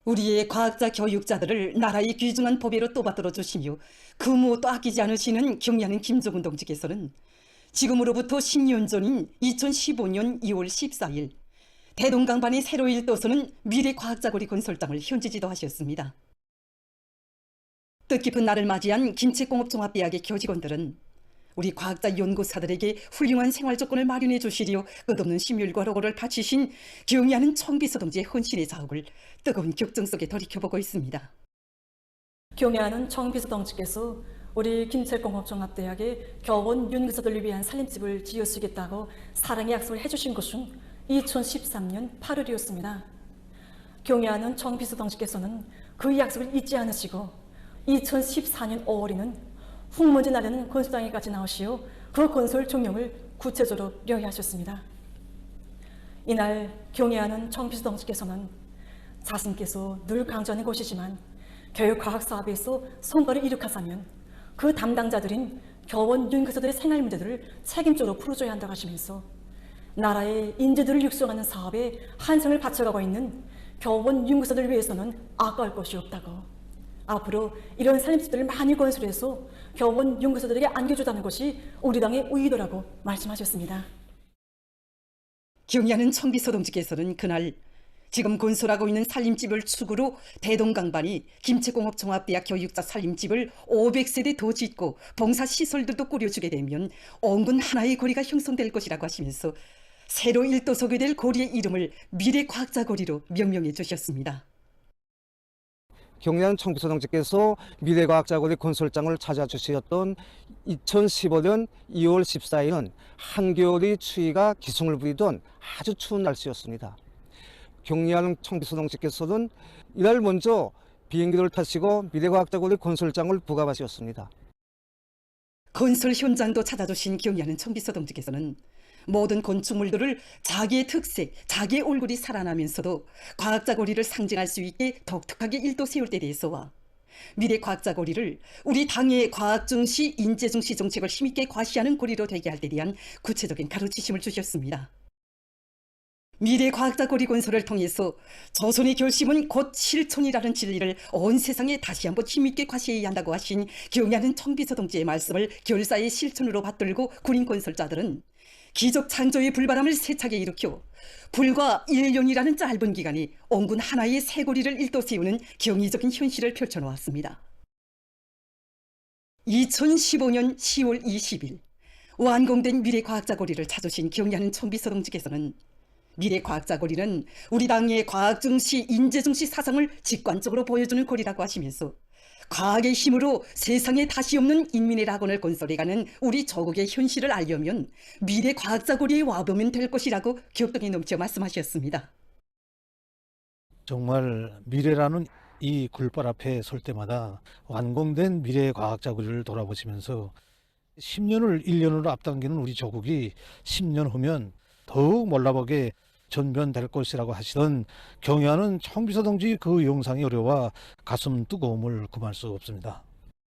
우리의 과학자 교육자들을 나라의 귀중한 보배로 또받들어 주시며 그 무엇도 아끼지 않으시는 경리하는 김정은 동지께서는 지금으로부터 10년 전인 2015년 2월 14일 대동강반의 새로 일도서는 미래과학자거리 건설당을 현지 지도하셨습니다. 뜻깊은 날을 맞이한 김책공업종합대학의 교직원들은 우리 과학자 연구사들에게 훌륭한 생활 조건을 마련해 주시려 끝없는 심혈과 노고를 바치신 경의하는 청비서 동지의 헌신의 자욱을 뜨거운 격정 속에 돌이켜보고 있습니다. 경애하는 청비서 동지께서 우리 김책공업종합대학의 교원 연구자들을 위한 살림집을 지어주겠다고 사랑의 약속을 해주신 것은 2013년 8월이었습니다. 경애하는 청비서 동지께서는 그 약속을 잊지 않으시고 2014년 5월에는 흙먼지 나르는 건설당에까지 나오시어 그 건설 종용을 구체적으로 요약하셨습니다. 이날 경애하는 청비서 동지께서는 자신께서 늘 강조하는 것이지만 교육과학 사업에서 성과를 이룩하자면 그 담당자들인 교원 연구소들의 생활 문제들을 책임적으로 풀어줘야 한다고 하시면서 나라의 인재들을 육성하는 사업에 한성을 바쳐가고 있는 교원 연구소들을 위해서는 아까울 것이 없다고, 앞으로 이런 살림집들을 많이 건설해서 교원 연구소들에게 안겨주자는 것이 우리 당의 의도라고 말씀하셨습니다. 경의하는 청비서 동지께서는 그날 지금 건설하고 있는 살림집을 축으로 대동강반이 김책공업종합대학 교육자 살림집을 500세대 더 짓고 봉사시설들도 꾸려주게 되면 온군 하나의 고리가 형성될 것이라고 하시면서 새로 일도서게 될 고리의 이름을 미래과학자고리로 명명해 주셨습니다. 경의하는 청비서 동지께서 미래과학자고리 건설장을 찾아주셨던 2015년 2월 14일은 한겨울이 추위가 기승을 부리던 아주 추운 날씨였습니다. 경리하는 청비서 동지께서는 이날 먼저 비행기를 타시고 미래과학자고리 건설장을 부감하셨습니다. 건설 현장도 찾아주신 경의하는 청비서 동지께서는 모든 건축물들을 자기의 특색, 자기의 얼굴이 살아나면서도 과학자고리를 상징할 수 있게 독특하게 일도 세울 때 대해서와 미래과학자고리를 우리 당의 과학중시, 인재중시 정책을 힘있게 과시하는 고리로 되게 할 때 대한 구체적인 가르치심을 주셨습니다. 미래과학자고리 건설을 통해서 조선의 결심은 곧 실천이라는 진리를 온 세상에 다시 한번 힘있게 과시해야 한다고 하신 경의하는 청비서 동지의 말씀을 결사의 실천으로 받들고 군인 건설자들은 기적 창조의 불바람을 세차게 일으켜 불과 1년이라는 짧은 기간에 온군 하나의 새고리를 일도 세우는 경이적인 현실을 펼쳐놓았습니다. 2015년 10월 20일 완공된 미래과학자고리를 찾으신 경의하는 청비서 동지께서는 미래과학자고리는 우리 당의 과학중시, 인재중시 사상을 직관적으로 보여주는 고리라고 하시면서 과학의 힘으로 세상에 다시 없는 인민의 낙원을 건설해가는 우리 조국의 현실을 알려면 미래과학자고리에 와보면 될 것이라고 격동에 넘쳐 말씀하셨습니다. 정말 미래라는 이 굴발 앞에 설 때마다 완공된 미래과학자고리를 돌아보시면서 10년을 1년으로 앞당기는 우리 조국이 10년 후면 더욱 몰라보게 전변될 것이라고 하시던 경의하는 청비서 동지 그 영상이 어려워 가슴 뜨거움을 금할 수 없습니다.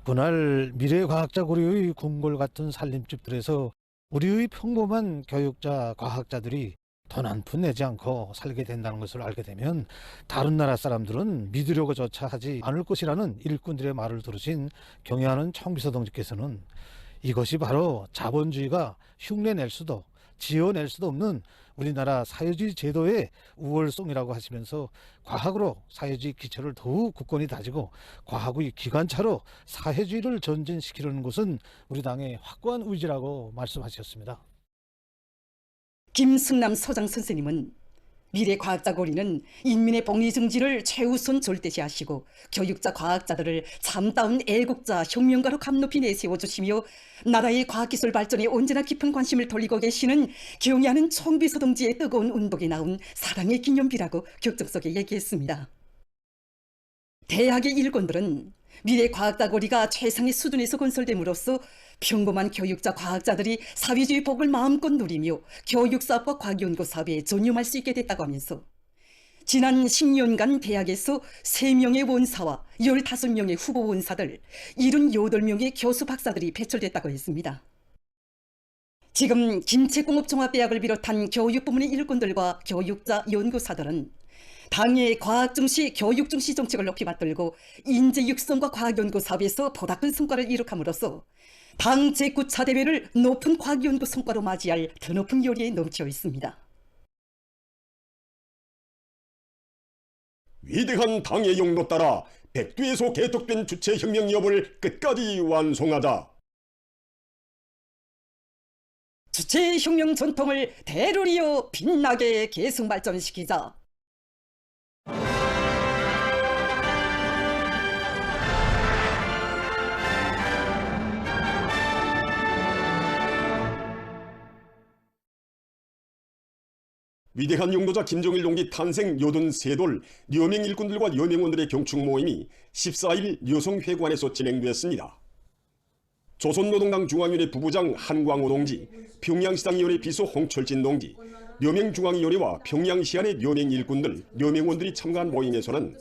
그날 미래과학자고리의 궁궐 같은 살림집들에서 우리의 평범한 교육자, 과학자들이 돈 한 푼 내지 않고 살게 된다는 것을 알게 되면 다른 나라 사람들은 믿으려고조차 하지 않을 것이라는 일꾼들의 말을 들으신 경의하는 청비서 동지께서는 이것이 바로 자본주의가 흉내낼 수도 지어낼 수도 없는 우리나라 사회주의 제도의 우월성이라고 하시면서 과학으로 사회주의 기초를 더욱 굳건히 다지고 과학의 기관차로 사회주의를 전진시키려는 것은 우리 당의 확고한 의지라고 말씀하셨습니다. 김승남 소장 선생님은 미래과학자고리는 인민의 복리증진을 최우선 절대시하시고 교육자 과학자들을 참다운 애국자 혁명가로 감높이 내세워주시며 나라의 과학기술 발전에 언제나 깊은 관심을 돌리고 계시는 경의하는 청비서 동지의 뜨거운 운동에 나온 사랑의 기념비라고 격정 속에 얘기했습니다. 대학의 일꾼들은 미래과학자고리가 최상의 수준에서 건설됨으로써 평범한 교육자 과학자들이 사회주의 복을 마음껏 누리며 교육사업과 과학연구사업에 전념할 수 있게 됐다고 하면서 지난 10년간 대학에서 3명의 원사와 15명의 후보 원사들, 78명의 교수 박사들이 배출됐다고 했습니다. 지금 김책공업종합대학을 비롯한 교육부문의 일꾼들과 교육자 연구사들은 당의 과학 중시, 교육 중시 정책을 높이 받들고 인재 육성과 과학연구 사업에서 보다 큰 성과를 이룩함으로써 당 제9차 대회를 높은 과학연구 성과로 맞이할 드높은 요리에 넘쳐 있습니다. 위대한 당의 용도 따라 백두에서 개척된 주체혁명 여부를 끝까지 완송하자. 주체혁명 전통을 대를 이어 빛나게 계승 발전시키자. 위대한 용도자 김정일 동지 탄생 요든 세돌 려명 일꾼들과 여명원들의 경축 모임이 14일 여성회관에서 진행됐습니다. 조선노동당 중앙위원회 부부장 한광호 동지, 평양시당위원회 비서 홍철진 동지, 려명중앙위원회와 평양시안의 려명 일꾼들, 려명원들이 참가한 모임에서는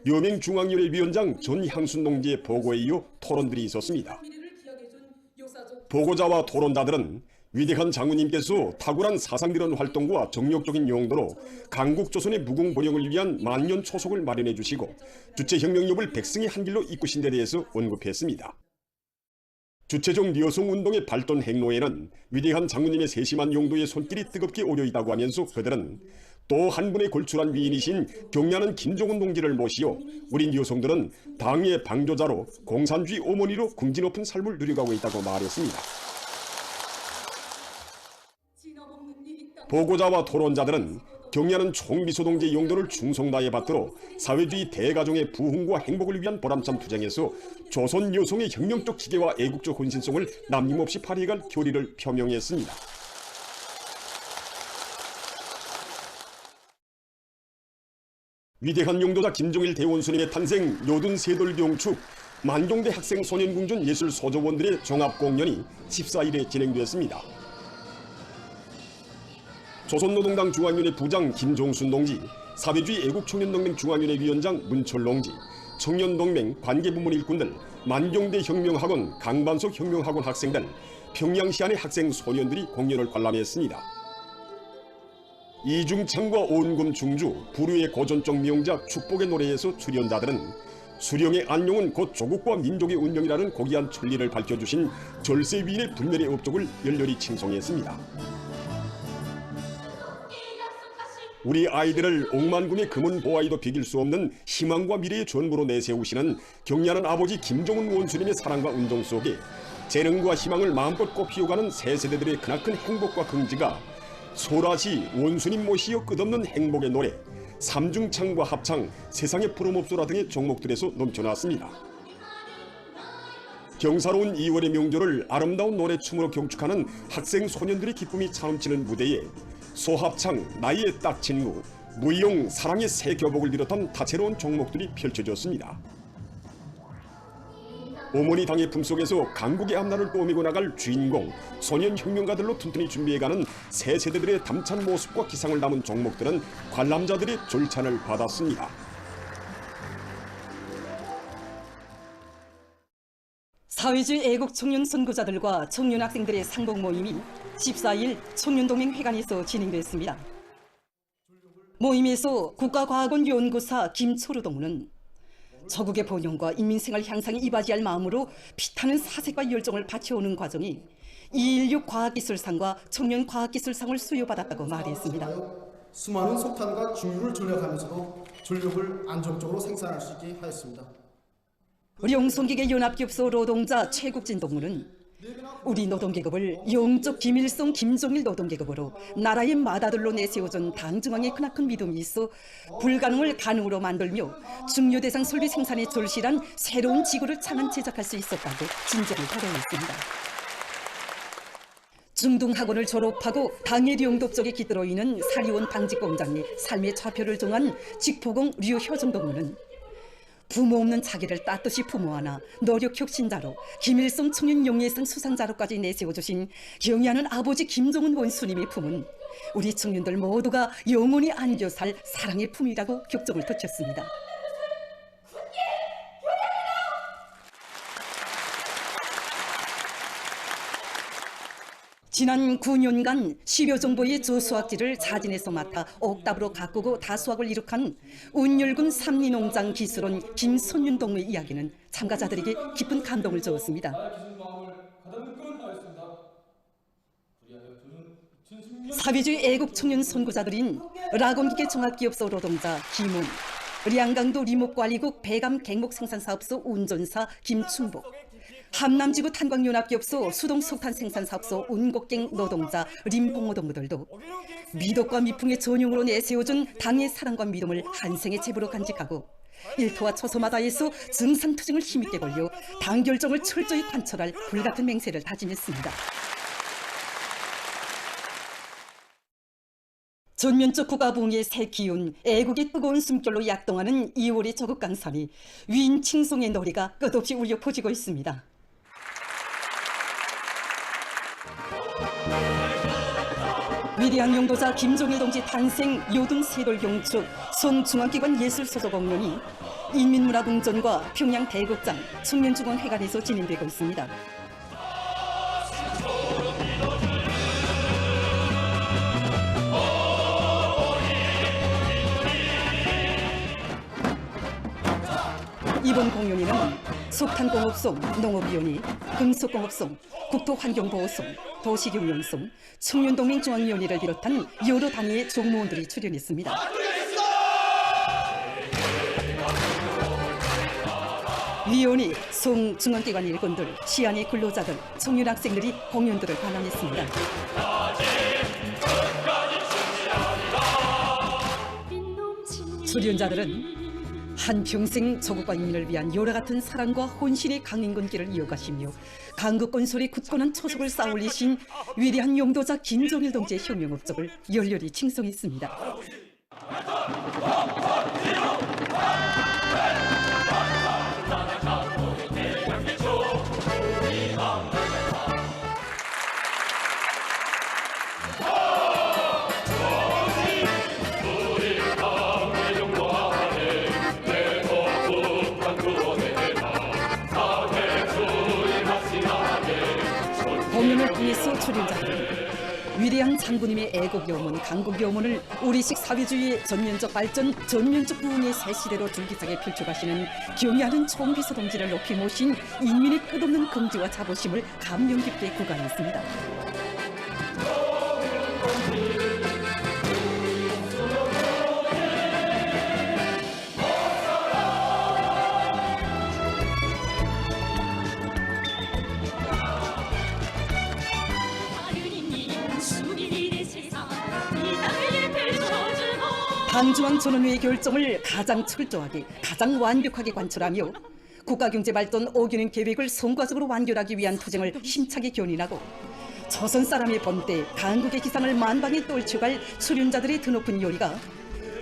려명중앙위원회 위원장 전향순 동지의 보고에 이어 토론들이 있었습니다. 보고자와 토론자들은 위대한 장군님께서 탁월한 사상드러운 활동과 정력적인 용도로 강국조선의 무궁번영을 위한 만년 초석을 마련해 주시고 주체혁명협을 백성의 한 길로 이끄신 데 대해서 언급했습니다. 주체적 여성운동의 발전 행로에는 위대한 장군님의 세심한 용도의 손길이 뜨겁게 오려있다고 하면서 그들은 또 한 분의 걸출한 위인이신 경례하는 김정은 동지를 모시어 우리 여성들은 당의 방조자로 공산주의 어머니로 긍지 높은 삶을 누려가고 있다고 말했습니다. 보고자와 토론자들은 경례하는 총비서 동지의 용도를 충성 다해 받들어 사회주의 대가정의 부흥과 행복을 위한 보람찬 투쟁에서 조선 여성의 혁명적 기계와 애국적 헌신성을 남김없이 발휘할 결의를 표명했습니다. 위대한 용도자 김정일 대원수님의 탄생 요든 세돌 경축 만종대 학생 소년궁전 예술소조원들의 종합공연이 14일에 진행됐습니다. 조선노동당 중앙위원회 부장 김종순 동지, 사회주의 애국청년동맹 중앙위원회 위원장 문철 동지, 청년동맹 관계부문 일꾼들, 만종대 혁명학원, 강반석 혁명학원 학생들, 평양시안의 학생 소년들이 공연을 관람했습니다. 이중창과 온금 중주, 부류의 고전적 명작 축복의 노래에서 출연자들은 수령의 안녕은 곧 조국과 민족의 운명이라는 고귀한 천리를 밝혀주신 절세위인의 불멸의 업적을 열렬히 칭송했습니다. 우리 아이들을 억만금의 금은 보아이도 비길 수 없는 희망과 미래의 전부로 내세우시는 경례하는 아버지 김정은 원수님의 사랑과 운동 속에 재능과 희망을 마음껏 꽃피워가는 새 세대들의 크나큰 행복과 긍지가 소라시 원수님 모시어 끝없는 행복의 노래, 삼중창과 합창, 세상의 푸름없소라 등의 종목들에서 넘쳐났습니다. 경사로운 2월의 명절을 아름다운 노래춤으로 경축하는 학생 소년들의 기쁨이 차넘치는 무대에 소합창, 나이의 딱 친구, 무이용, 사랑의 새 교복을 비롯한 다채로운 종목들이 펼쳐졌습니다. 어머니 당의 품속에서 강국의 앞날을 꾸미고 나갈 주인공, 소년 혁명가들로 튼튼히 준비해가는 새 세대들의 담찬 모습과 기상을 담은 종목들은 관람자들의 절찬을 받았습니다. 사회주의 애국 청년 선구자들과 청년 학생들의 상봉 모임이 14일 청년동맹회관에서 진행됐습니다. 모임에서 국가과학원 연구사 김초루 동무는 저국의 번영과 인민생활 향상에 이바지할 마음으로 피타는 사색과 열정을 바쳐오는 과정이 216 과학기술상과 청년 과학기술상을 수여받았다고 말했습니다. 수많은 석탄과 중유를 전략하면서도 전력을 안정적으로 생산할 수 있게 하였습니다. 영송기계 연합기업소 노동자 최국진 동무는 우리 노동계급을 영적 비밀성 김정일 노동계급으로 나라의 맏아들로 내세워준 당중앙의 크나큰 믿음이 있어 불가능을 가능으로 만들며 중요대상 설비 생산에 절실한 새로운 지구를 창안 제작할 수 있었다고 진정을 토로했습니다. 중등학원을 졸업하고 당의 영독적에 깃들어 있는 사리원 방직공장의 삶의 좌표를 정한 직포공 류효정 동무는 부모 없는 자기를 떳떳이 부모하나 노력 혁신자로 김일성 청년 영예상 수상자로까지 내세워주신 경의하는 아버지 김정은 원수님의 품은 우리 청년들 모두가 영원히 안겨 살 사랑의 품이라고 격정을 덧쳤습니다. 지난 9년간 10여 정도의 조수학지를 자진해서 맡아 옥답으로 가꾸고 다수학을 이룩한 운율군 삼리농장 기술원 김선윤 동무의 이야기는 참가자들에게 깊은 감동을 주었습니다. 사회주의 애국 청년 선구자들인 라곤기계 종합기업소 노동자 김훈, 량강도 리목관리국 배감 갱목 생산사업소 운전사 김충복, 함남지구 탄광연합기업소 수동석탄 생산사업소 운곡갱 노동자 림봉호 동무들도 미덕과 미풍의 전용으로 내세워준 당의 사랑과 믿음을 한생의 제부로 간직하고 일터와 처소마다에서 증산투쟁을 힘있게 걸려 당 결정을 철저히 관철할 불같은 맹세를 다짐했습니다. 전면적 국가부흥의 새 기운, 애국의 뜨거운 숨결로 약동하는 2월의 저국 강산이 위인 칭송의 노래가 끝없이 울려 퍼지고 있습니다. 위대한 용도자 김종일 동지 탄생 요등 세돌 경축 송중앙기관 예술소속공연이 인민문화궁전과 평양 대극장 청년중앙회관에서 진행되고 있습니다. 이번 공연에는 석탄공업송, 농업위원회, 금속공업송, 국토환경보호송, 도시경영송, 청년동맹중앙위원회를 비롯한 여러 단위의 종무원들이 출연했습니다. 위원회, 송, 중앙기관 일꾼들, 시안의 근로자들, 청년학생들이 공연들을 관람했습니다. 출연자들은 한평생 조국과 인민을 위한 여러 같은 사랑과 혼신의 강인근길을 이어가시며 강국건설의 굳건한 초석을 쌓아올리신 위대한 용도자 김종일 동지의 혁명 업적을 열렬히 칭송했습니다. 공연을 통해서 출연자들은 위대한 장군님의 애국여문, 강국여문을 우리식 사회주의의 전면적 발전, 전면적 부흥의 새 시대로 줄기차게 펼쳐가시는 경의하는 총비서 동지를 높이 모신 인민의 끝없는 긍지와 자부심을 감명 깊게 구가했습니다. 당중앙전원회의 결정을 가장 철저하게, 가장 완벽하게 관철하며 국가경제발전 5개년 계획을 성과적으로 완결하기 위한 투쟁을 힘차게 견인하고 조선 사람의 번때 강국의 기상을 만방에 떨쳐갈 출연자들의 드높은 요리가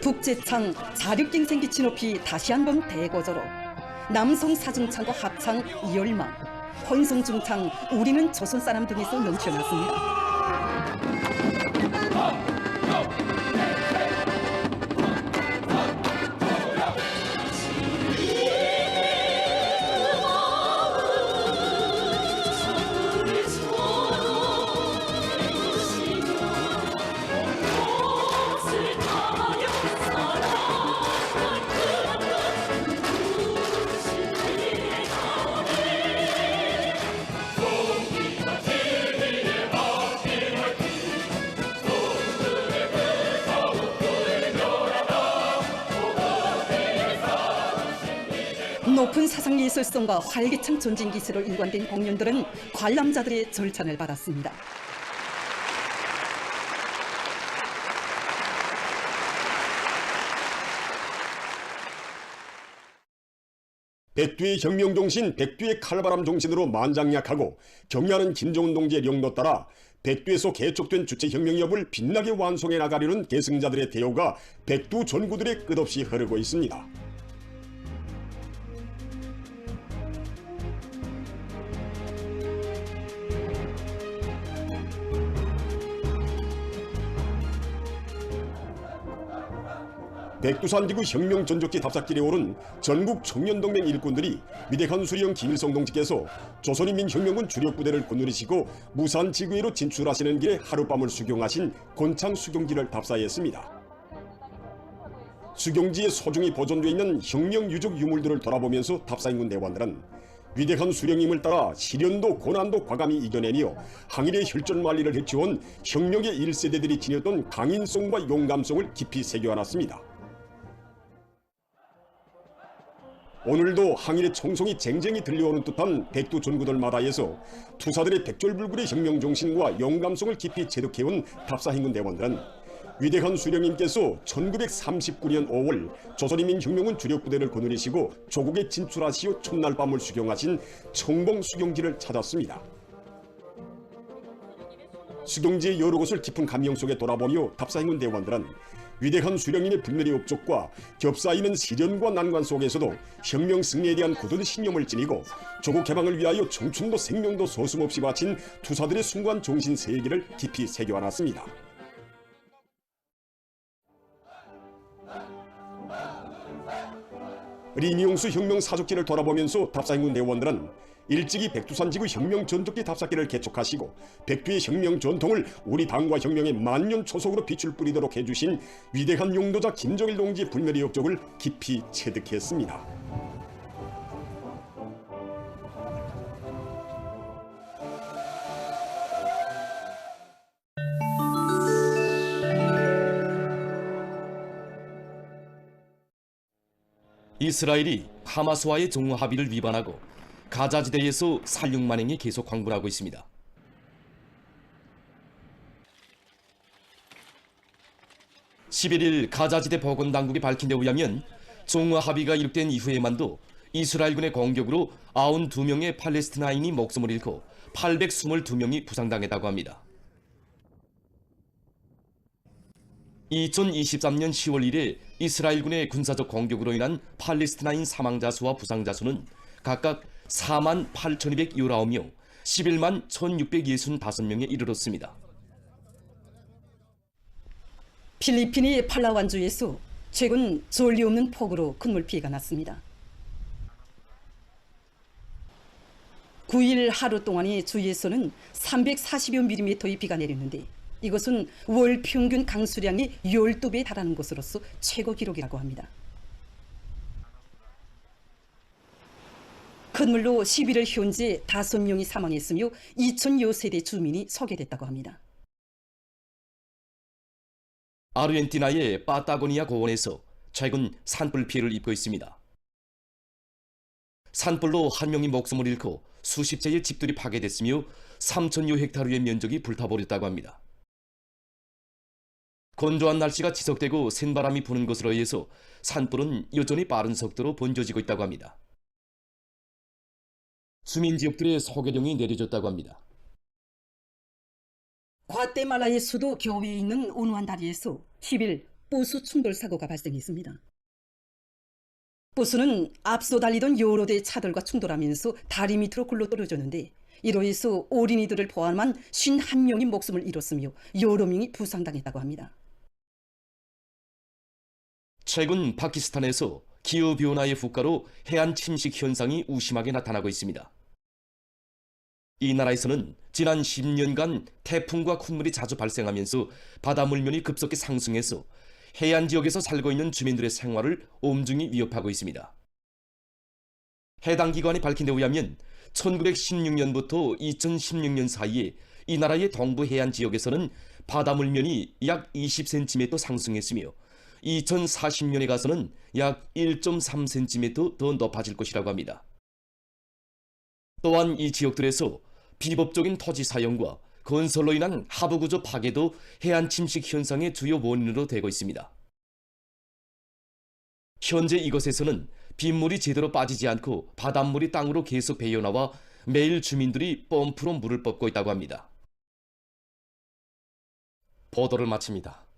북제창 자력갱생 기치 높이 다시 한번 대거저로 남성 사중창과 합창 이열망, 혼성중창 우리는 조선 사람 등에서 넘쳐났습니다. 높은 사상예술성과 활기찬 전진기술로 일관된 공연들은 관람자들의 절찬을 받았습니다. 백두의 혁명정신, 백두의 칼바람 정신으로 만장약하고 경의하는 김정은 동지의령도 따라 백두에서 개척된 주체혁명협을 빛나게 완성해 나가려는 계승자들의 대우가 백두 전구들에 끝없이 흐르고 있습니다. 백두산 지구 혁명 전적지 답사길에 오른 전국 청년동맹 일꾼들이 위대한 수령 김일성 동지께서 조선인민혁명군 주력부대를 거느리시고 무산 지구회로 진출하시는 길에 하룻밤을 수경하신 곤창 수경지를 답사했습니다. 수경지에 소중히 보존되어 있는 혁명 유적 유물들을 돌아보면서 답사인군 대원들은 위대한 수령님을 따라 시련도 고난도 과감히 이겨내며 항일의 혈전만리를 해치운 혁명의 1세대들이 지녔던 강인성과 용감성을 깊이 새겨안았습니다. 오늘도 항일의 총성이 쟁쟁이 들려오는 듯한 백두 전구들마다에서 투사들의 백절불굴의 혁명 정신과 용감성을 깊이 체득해온 답사행군 대원들은 위대한 수령님께서 1939년 5월 조선인민혁명군 주력부대를 거느리시고 조국에 진출하시어 첫날 밤을 수경하신 청봉 수경지를 찾았습니다. 수경지의 여러 곳을 깊은 감명 속에 돌아보며 답사행군 대원들은 위대한 수령님의 불멸의 업적과 겹사이는 시련과 난관 속에서도 혁명 승리에 대한 굳은 신념을 지니고 조국 개방을 위하여 청춘도 생명도 서슴없이 바친 투사들의 숭고한 정신 세계를 깊이 새겨안았습니다. 리니용수 혁명 사족지를 돌아보면서 답사행군 대원들은 일찍이 백두산 지구 혁명 전적기 답사기를 개척하시고 백두의 혁명 전통을 우리 당과 혁명의 만년 초석으로 빛을 뿌리도록 해주신 위대한 용도자 김정일 동지의 불멸의 역적을 깊이 체득했습니다. 이스라엘이 하마스와의 종호 합의를 위반하고 가자지대에서 살육 만행이 계속 광분하고 있습니다. 11일 가자지대 보건당국이 밝힌 데 의하면 종호 합의가 이룩된 이후에만도 이스라엘군의 공격으로 92명의 팔레스티나인이 목숨을 잃고 822명이 부상당했다고 합니다. 2023년 10월 1일 이스라엘군의 군사적 공격으로 인한 팔레스티나인 사망자 수와 부상자 수는 각각 4만 8,219명, 11만 1,665명에 이르렀습니다. 필리핀의 팔라완주에서 최근 전례 없는 폭우로 큰물 피해가 났습니다. 9일 하루 동안의 주에서는 340여 밀리미터의 비가 내렸는데 이것은 월 평균 강수량이 12배에 달하는 것으로서 최고 기록이라고 합니다. 큰 물로 11월 현재 5명이 사망했으며 2,000여 세대 주민이 소개됐다고 합니다. 아르헨티나의 파타고니아 고원에서 최근 산불 피해를 입고 있습니다. 산불로 한 명이 목숨을 잃고 수십 채의 집들이 파괴됐으며 3,000여 헥타르의 면적이 불타버렸다고 합니다. 건조한 날씨가 지속되고 센바람이 부는 것으로 인해서 산불은 여전히 빠른 속도로 번져지고 있다고 합니다. 주민 지역들의 소개령이 내려졌다고 합니다. 과테말라의 수도 교외에 있는 온화한 다리에서 10일 버스 충돌 사고가 발생했습니다. 버스는 앞서 달리던 여러 대의 차들과 충돌하면서 다리 밑으로 굴러 떨어졌는데 이로 인해서 어린이들을 포함한 51명이 목숨을 잃었으며 여러 명이 부상당했다고 합니다. 최근 파키스탄에서 기후변화의 후가로 해안 침식 현상이 우심하게 나타나고 있습니다. 이 나라에서는 지난 10년간 태풍과 콧물이 자주 발생하면서 바다 물면이 급속히 상승해서 해안 지역에서 살고 있는 주민들의 생활을 엄중히 위협하고 있습니다. 해당 기관이 밝힌 데 의하면 1916년부터 2016년 사이에 이 나라의 동부 해안 지역에서는 바다 물면이 약 20cm 상승했으며 2040년에 가서는 약 1.3cm 더 높아질 것이라고 합니다. 또한 이 지역들에서 비법적인 토지 사용과 건설로 인한 하부구조 파괴도 해안 침식 현상의 주요 원인으로 되고 있습니다. 현재 이곳에서는 빗물이 제대로 빠지지 않고 바닷물이 땅으로 계속 배어나와 매일 주민들이 펌프로 물을 뽑고 있다고 합니다. 보도를 마칩니다.